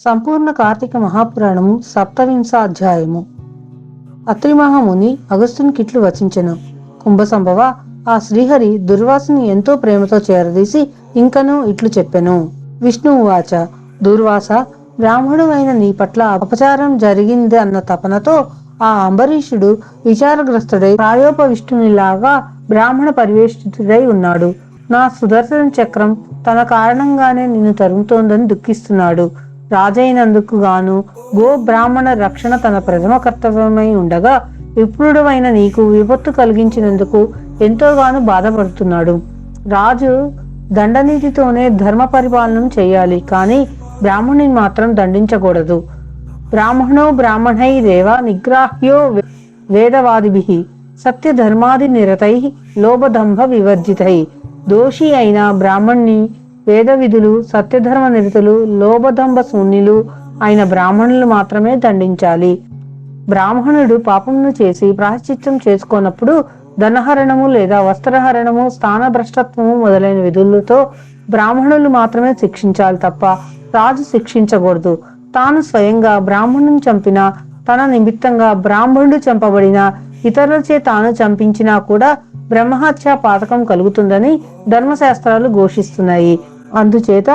సంపూర్ణ కార్తీక మహాపురాణము సప్తవింశాధ్యాయము. అత్రి మహాముని అగస్త్యునికిట్లు వచించెను. కుంభసంభవ, ఆ శ్రీహరి దుర్వాసుని ఎంతో ప్రేమతో చేరదీసి ఇంకనూ ఇట్లు చెప్పెను. విష్ణువాచ, దుర్వాస, బ్రాహ్మడు అయిన నీ పట్ల అపచారం జరిగింది అన్న తపనతో ఆ అంబరీషుడు విచారగ్రస్తుడై ప్రాయోపవిష్ణునిలాగా బ్రాహ్మణ పరివేష్టితుడై ఉన్నాడు. నా సుదర్శన చక్రం తన కారణంగానే నిన్ను తరుముతోందని దుఃఖిస్తున్నాడు. రాజైనందుకు గాను గో బ్రాహ్మణ రక్షణ తన ప్రథమ కర్తవ్యమై ఉండగా విప్రుడవైన నీకు విపత్తు కలిగించినందుకు ఎంతోగాను బాధపడుతున్నాడు. రాజు దండనీతితోనే ధర్మ పరిపాలన చేయాలి, కానీ బ్రాహ్మణుని మాత్రం దండించకూడదు. బ్రాహ్మణో బ్రాహ్మణైరేవ నిగ్రాహ్యో వేదవాదిభిః సత్యధర్మాది నిరతై లోభదంభ వివర్జితై. దోషి అయిన బ్రాహ్మణ్ణి వేద విధులు, సత్యధర్మ నిరతులు, లోభదంభ శూన్యులు అయిన బ్రాహ్మణులు మాత్రమే దండించాలి. బ్రాహ్మణుడు పాపమును చేసి ప్రాయశ్చిత్తం చేసుకోనప్పుడు ధనహరణము లేదా వస్త్రహరణము, స్థానభ్రష్టత్వము మొదలైన విధులతో బ్రాహ్మణులు మాత్రమే శిక్షించాలి తప్ప రాజు శిక్షించకూడదు. తాను స్వయంగా బ్రాహ్మణుని చంపినా, తన నిమిత్తంగా బ్రాహ్మణుడు చంపబడినా, ఇతరులచే తాను చంపించినా కూడా బ్రహ్మహత్య పాతకం కలుగుతుందని ధర్మశాస్త్రాలు ఘోషిస్తున్నాయి. అందుచేత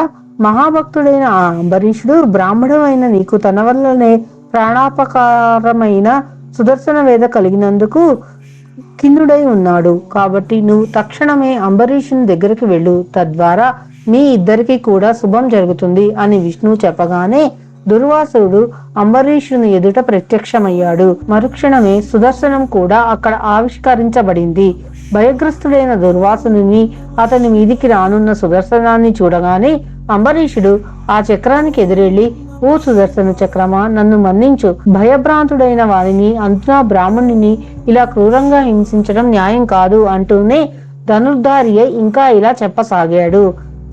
మహాభక్తుడైన ఆ అంబరీషుడు బ్రాహ్మడు అయిన నీకు తన వల్లనే ప్రాణాపకారమైన సుదర్శన వేద కలిగినందుకు ఖిన్నుడై ఉన్నాడు. కాబట్టి నువ్వు తక్షణమే అంబరీషుని దగ్గరికి వెళ్ళు, తద్వారా మీ ఇద్దరికి కూడా శుభం జరుగుతుంది అని విష్ణువు చెప్పగానే దుర్వాసుడు అంబరీషుని ఎదుట ప్రత్యక్షమయ్యాడు. మరుక్షణమే సుదర్శనం కూడా అక్కడ ఆవిష్కరించబడింది. భయగ్రస్తుడైన దుర్వాసుని అతని మీదికి రానున్న సుదర్శనాన్ని చూడగానే అంబరీషుడు ఆ చక్రానికి ఎదురెళ్లి, ఓ సుదర్శన చక్రమా, నన్ను మన్నించు. భయభ్రాంతుడైన వారిని, అంతా బ్రాహ్మణుని ఇలా క్రూరంగా హింసించడం న్యాయం కాదు అంటూనే ధనుర్ధారి ఇంకా ఇలా చెప్పసాగాడు.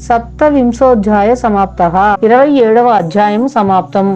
సప్తవింశోధ్యాయ సమాప్తః. 27వ అధ్యాయం సమాప్తం.